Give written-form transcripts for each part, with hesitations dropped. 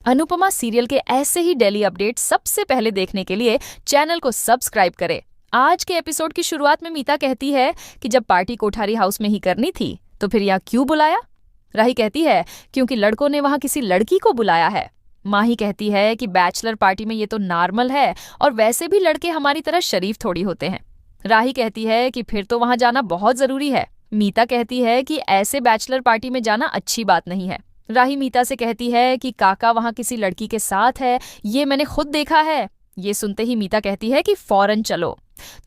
Anupama serial के ऐसे ही daily update सबसे पहले देखने के लिए चैनल को सब्सक्राइब करें। आज के एपिसोड की शुरुआत में मीता कहती है कि जब पार्टी कोठारी हाउस में ही करनी थी तो फिर यहाँ क्यों बुलाया। राही कहती है क्योंकि लड़कों ने वहां किसी लड़की को बुलाया है। माही कहती है कि बैचलर पार्टी में ये तो नॉर्मल है और वैसे भी लड़के हमारी तरह शरीफ थोड़ी होते हैं। राही कहती है कि फिर तो वहां जाना बहुत जरूरी है। मीता कहती है कि ऐसे बैचलर पार्टी में जाना अच्छी बात नहीं है। राही मीता से कहती है कि काका वहां किसी लड़की के साथ है, ये मैंने खुद देखा है। ये सुनते ही मीता कहती है कि फौरन चलो।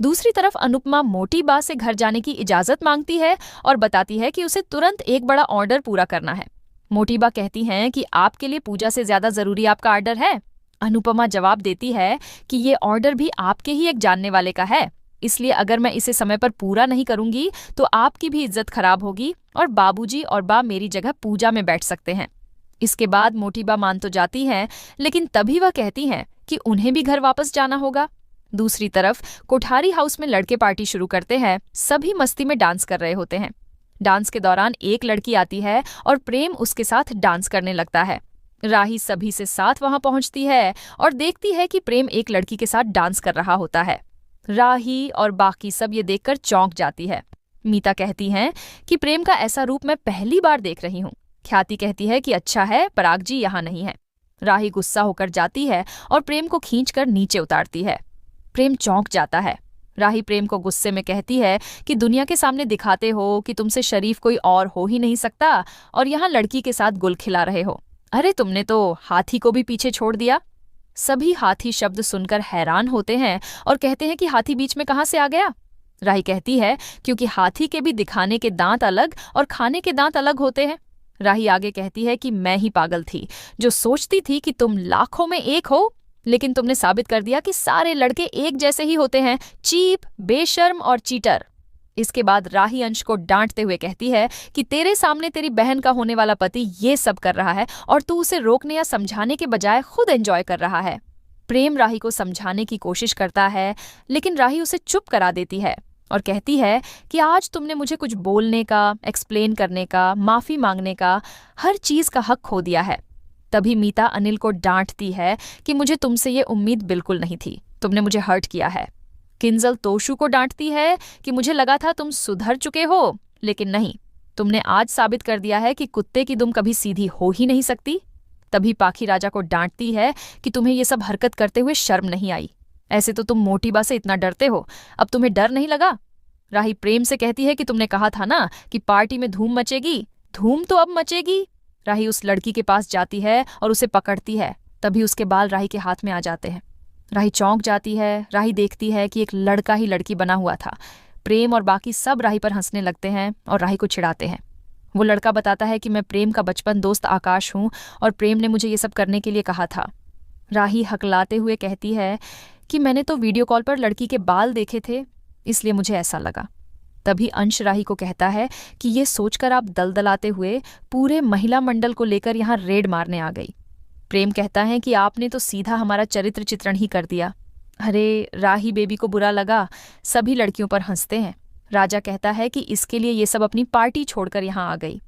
दूसरी तरफ अनुपमा मोटी बा से घर जाने की इजाजत मांगती है और बताती है कि उसे तुरंत एक बड़ा ऑर्डर पूरा करना है। मोटी बा कहती हैं कि आपके लिए पूजा से ज्यादा जरूरी आपका ऑर्डर है। अनुपमा जवाब देती है कि ये ऑर्डर भी आपके ही एक जानने वाले का है, इसलिए अगर मैं इसे समय पर पूरा नहीं करूंगी तो आपकी भी इज्जत खराब होगी और बाबूजी और बा मेरी जगह पूजा में बैठ सकते हैं। इसके बाद मोटी बा मान तो जाती हैं, लेकिन तभी वह कहती हैं कि उन्हें भी घर वापस जाना होगा। दूसरी तरफ कोठारी हाउस में लड़के पार्टी शुरू करते हैं। सभी मस्ती में डांस कर रहे होते हैं। डांस के दौरान एक लड़की आती है और प्रेम उसके साथ डांस करने लगता है। राही सभी से साथ वहां पहुंचती है और देखती है कि प्रेम एक लड़की के साथ डांस कर रहा होता है। राही और बाकी सब ये देखकर चौंक जाती है। मीता कहती हैं कि प्रेम का ऐसा रूप मैं पहली बार देख रही हूँ। ख्याति कहती है कि अच्छा है पराग जी यहाँ नहीं है। राही गुस्सा होकर जाती है और प्रेम को खींचकर नीचे उतारती है। प्रेम चौंक जाता है। राही प्रेम को गुस्से में कहती है कि दुनिया के सामने दिखाते हो कि तुमसे शरीफ कोई और हो ही नहीं सकता और यहाँ लड़की के साथ गुल खिला रहे हो। अरे तुमने तो हाथी को भी पीछे छोड़ दिया। सभी हाथी शब्द सुनकर हैरान होते हैं और कहते हैं कि हाथी बीच में कहाँ से आ गया। राही कहती है क्योंकि हाथी के भी दिखाने के दांत अलग और खाने के दांत अलग होते हैं। राही आगे कहती है कि मैं ही पागल थी जो सोचती थी कि तुम लाखों में एक हो, लेकिन तुमने साबित कर दिया कि सारे लड़के एक जैसे ही होते हैं, चीप, बेशर्म और चीटर। इसके बाद राही अंश को डांटते हुए कहती है कि तेरे सामने तेरी बहन का होने वाला पति ये सब कर रहा है और तू उसे रोकने या समझाने के बजाय खुद एंजॉय कर रहा है। प्रेम राही को समझाने की कोशिश करता है, लेकिन राही उसे चुप करा देती है और कहती है कि आज तुमने मुझे कुछ बोलने का, एक्सप्लेन करने का, माफी मांगने का, हर चीज का हक खो दिया है। तभी मीता अनिल को डांटती है कि मुझे तुमसे ये उम्मीद बिल्कुल नहीं थी, तुमने मुझे हर्ट किया है। किंजल तोशु को डांटती है कि मुझे लगा था तुम सुधर चुके हो, लेकिन नहीं, तुमने आज साबित कर दिया है कि कुत्ते की दुम कभी सीधी हो ही नहीं सकती। तभी पाखी राजा को डांटती है कि तुम्हें ये सब हरकत करते हुए शर्म नहीं आई। ऐसे तो तुम मोटी बा से इतना डरते हो, अब तुम्हें डर नहीं लगा। राही प्रेम से कहती है कि तुमने कहा था ना कि पार्टी में धूम मचेगी, धूम तो अब मचेगी। राही उस लड़की के पास जाती है और उसे पकड़ती है। तभी उसके बाल राही के हाथ में आ जाते हैं। राही चौंक जाती है। राही देखती है कि एक लड़का ही लड़की बना हुआ था। प्रेम और बाकी सब राही पर हंसने लगते हैं और राही को चिढ़ाते हैं। वो लड़का बताता है कि मैं प्रेम का बचपन दोस्त आकाश हूँ और प्रेम ने मुझे ये सब करने के लिए कहा था। राही हकलाते हुए कहती है कि मैंने तो वीडियो कॉल पर लड़की के बाल देखे थे, इसलिए मुझे ऐसा लगा। तभी अंश राही को कहता है कि ये सोचकर आप दलदलाते हुए पूरे महिला मंडल को लेकर यहाँ रेड मारने आ गई। प्रेम कहता है कि आपने तो सीधा हमारा चरित्र चित्रण ही कर दिया। अरे राही बेबी को बुरा लगा, सभी लड़कियों पर हंसते हैं। राजा कहता है कि इसके लिए ये सब अपनी पार्टी छोड़कर यहाँ आ गई।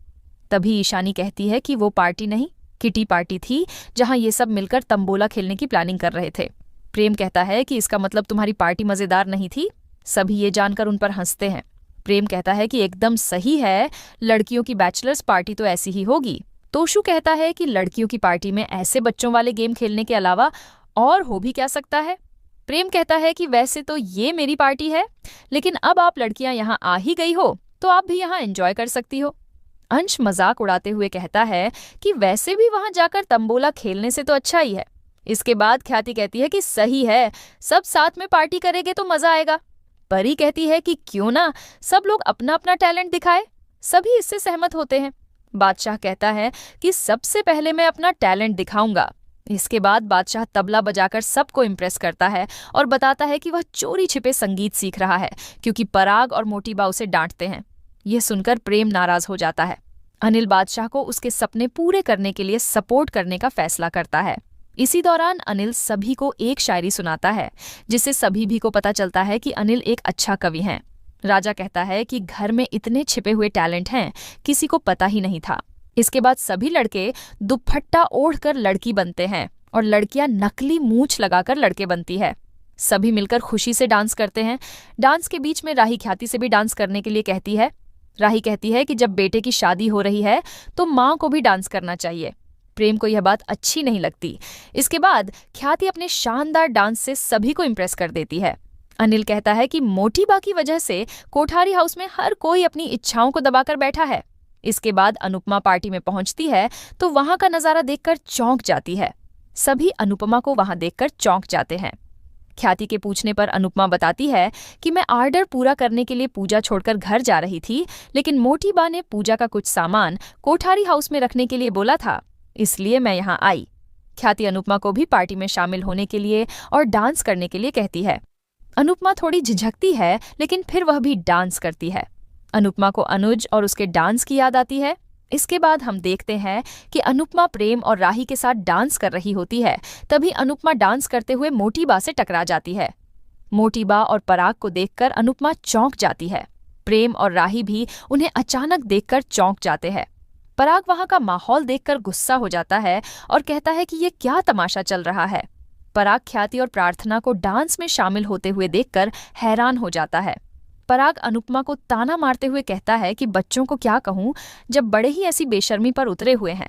तभी ईशानी कहती है कि वो पार्टी नहीं, किटी पार्टी थी जहाँ ये सब मिलकर तंबोला खेलने की प्लानिंग कर रहे थे। प्रेम कहता है कि इसका मतलब तुम्हारी पार्टी मजेदार नहीं थी। सभी ये जानकर उन पर हंसते हैं। प्रेम कहता है कि एकदम सही है, लड़कियों की बैचलर्स पार्टी तो ऐसी ही होगी। तोशु कहता है कि लड़कियों की पार्टी में ऐसे बच्चों वाले गेम खेलने के अलावा और हो भी क्या सकता है। प्रेम कहता है कि वैसे तो ये मेरी पार्टी है, लेकिन अब आप लड़कियां यहाँ आ ही गई हो तो आप भी यहाँ एंजॉय कर सकती हो। अंश मजाक उड़ाते हुए कहता है कि वैसे भी वहां जाकर तंबोला खेलने से तो अच्छा ही है। इसके बाद ख्याति कहती है कि सही है, सब साथ में पार्टी करेंगे तो मजा आएगा। परी कहती है कि क्यों ना सब लोग अपना अपना टैलेंट दिखाए। सभी इससे सहमत होते हैं। बादशाह कहता है कि सबसे पहले मैं अपना टैलेंट दिखाऊंगा। इसके बाद बादशाह तबला बजाकर सबको इम्प्रेस करता है और बताता है कि वह चोरी छिपे संगीत सीख रहा है क्योंकि पराग और मोटीबा उसे डांटते हैं। यह सुनकर प्रेम नाराज हो जाता है। अनिल बादशाह को उसके सपने पूरे करने के लिए सपोर्ट करने का फैसला करता है। इसी दौरान अनिल सभी को एक शायरी सुनाता है, जिससे सभी भी को पता चलता है कि अनिल एक अच्छा कवि हैं। राजा कहता है कि घर में इतने छिपे हुए टैलेंट हैं, किसी को पता ही नहीं था। इसके बाद सभी लड़के दुपट्टा ओढ़कर लड़की बनते हैं और लड़कियां नकली मूंछ लगाकर लड़के बनती है। सभी मिलकर खुशी से डांस करते हैं। डांस के बीच में राही ख्याति से भी डांस करने के लिए कहती है। राही कहती है कि जब बेटे की शादी हो रही है तो माँ को भी डांस करना चाहिए। प्रेम को यह बात अच्छी नहीं लगती। इसके बाद ख्याति अपने शानदार डांस से सभी को इम्प्रेस कर देती है। अनिल कहता है कि मोटी बा की वजह से कोठारी हाउस में हर कोई अपनी इच्छाओं को दबाकर बैठा है। इसके बाद अनुपमा पार्टी में पहुंचती है तो वहां का नजारा देखकर चौंक जाती है। सभी अनुपमा को वहां देखकर चौंक जाते हैं। ख्याति के पूछने पर अनुपमा बताती है कि मैं ऑर्डर पूरा करने के लिए पूजा छोड़कर घर जा रही थी, लेकिन मोटी बा ने पूजा का कुछ सामान कोठारी हाउस में रखने के लिए बोला था, इसलिए मैं यहाँ आई। ख्याति अनुपमा को भी पार्टी में शामिल होने के लिए और डांस करने के लिए कहती है। अनुपमा थोड़ी झिझकती है, लेकिन फिर वह भी डांस करती है। अनुपमा को अनुज और उसके डांस की याद आती है। इसके बाद हम देखते हैं कि अनुपमा प्रेम और राही के साथ डांस कर रही होती है। तभी अनुपमा डांस करते हुए मोटी बा से टकरा जाती है। मोटी बा और पराग को देखकर अनुपमा चौंक जाती है। प्रेम और राही भी उन्हें अचानक देखकर चौंक जाते हैं। पराग वहां का माहौल देखकर गुस्सा हो जाता है और कहता है कि ये क्या तमाशा चल रहा है। पराग ख्याति और प्रार्थना को डांस में शामिल होते हुए देखकर हैरान हो जाता है। पराग अनुपमा को ताना मारते हुए कहता है कि बच्चों को क्या कहूं जब बड़े ही ऐसी बेशर्मी पर उतरे हुए हैं।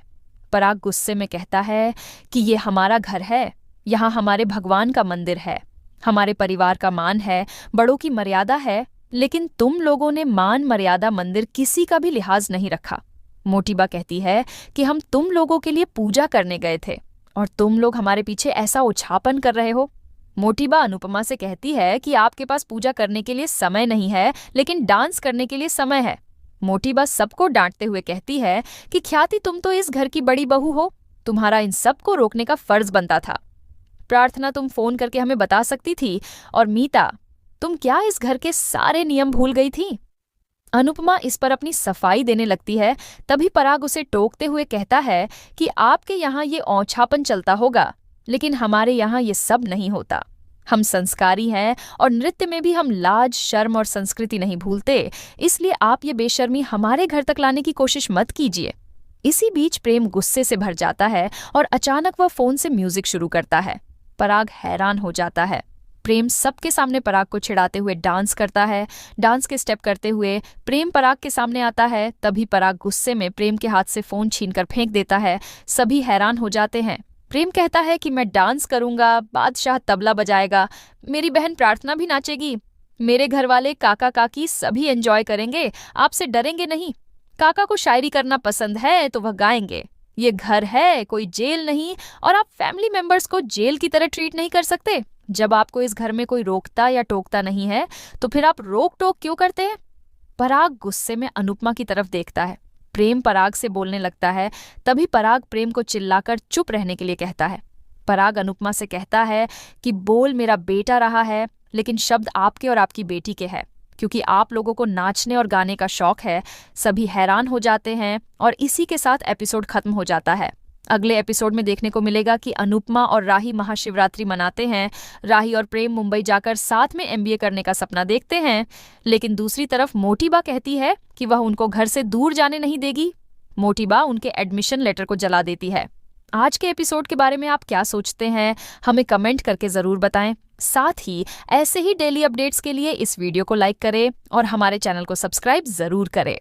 पराग गुस्से में कहता है कि ये हमारा घर है, यहाँ हमारे भगवान का मंदिर है, हमारे परिवार का मान है, बड़ों की मर्यादा है, लेकिन तुम लोगों ने मान मर्यादा मंदिर किसी का भी लिहाज नहीं रखा। मोटी बा कहती है कि हम तुम लोगों के लिए पूजा करने गए थे और तुम लोग हमारे पीछे ऐसा उछापन कर रहे हो। मोटी बा अनुपमा से कहती है कि आपके पास पूजा करने के लिए समय नहीं है, लेकिन डांस करने के लिए समय है। मोटी बा सबको डांटते हुए कहती है कि ख्याति तुम तो इस घर की बड़ी बहू हो, तुम्हारा इन सबको रोकने का फर्ज बनता था। प्रार्थना तुम फोन करके हमें बता सकती थी, और मीता तुम क्या इस घर के सारे नियम भूल गई थी। अनुपमा इस पर अपनी सफाई देने लगती है। तभी पराग उसे टोकते हुए कहता है कि आपके यहाँ ये औंछापन चलता होगा, लेकिन हमारे यहाँ ये सब नहीं होता। हम संस्कारी हैं और नृत्य में भी हम लाज, शर्म और संस्कृति नहीं भूलते, इसलिए आप ये बेशर्मी हमारे घर तक लाने की कोशिश मत कीजिए। इसी बीच प्रेम गुस्से से भर जाता है और अचानक वह फोन से म्यूजिक शुरू करता है। पराग हैरान हो जाता है। प्रेम सबके सामने पराग को चिढ़ाते हुए डांस करता है। डांस के स्टेप करते हुए प्रेम पराग के सामने आता है। तभी पराग गुस्से में प्रेम के हाथ से फोन छीनकर फेंक देता है। सभी हैरान हो जाते हैं। प्रेम कहता है कि मैं डांस करूंगा, बादशाह तबला बजाएगा, मेरी बहन प्रार्थना भी नाचेगी, मेरे घर वाले काका काकी सभी एंजॉय करेंगे, आपसे डरेंगे नहीं। काका को शायरी करना पसंद है तो वह गाएंगे। ये घर है, कोई जेल नहीं, और आप फैमिली मेंबर्स को जेल की तरह ट्रीट नहीं कर सकते। जब आपको इस घर में कोई रोकता या टोकता नहीं है तो फिर आप रोक टोक क्यों करते हैं। पराग गुस्से में अनुपमा की तरफ देखता है। प्रेम पराग से बोलने लगता है। तभी पराग प्रेम को चिल्लाकर चुप रहने के लिए कहता है। पराग अनुपमा से कहता है कि बोल मेरा बेटा रहा है, लेकिन शब्द आपके और आपकी बेटी के हैं, क्योंकि आप लोगों को नाचने और गाने का शौक है। सभी हैरान हो जाते हैं और इसी के साथ एपिसोड खत्म हो जाता है। अगले एपिसोड में देखने को मिलेगा कि अनुपमा और राही महाशिवरात्रि मनाते हैं। राही और प्रेम मुंबई जाकर साथ में MBA करने का सपना देखते हैं, लेकिन दूसरी तरफ मोटी बा कहती है कि वह उनको घर से दूर जाने नहीं देगी। मोटी बा उनके एडमिशन लेटर को जला देती है। आज के एपिसोड के बारे में आप क्या सोचते हैं, हमें कमेंट करके जरूर बताएं। साथ ही ऐसे ही डेली अपडेट्स के लिए इस वीडियो को लाइक करें और हमारे चैनल को सब्सक्राइब जरूर करें।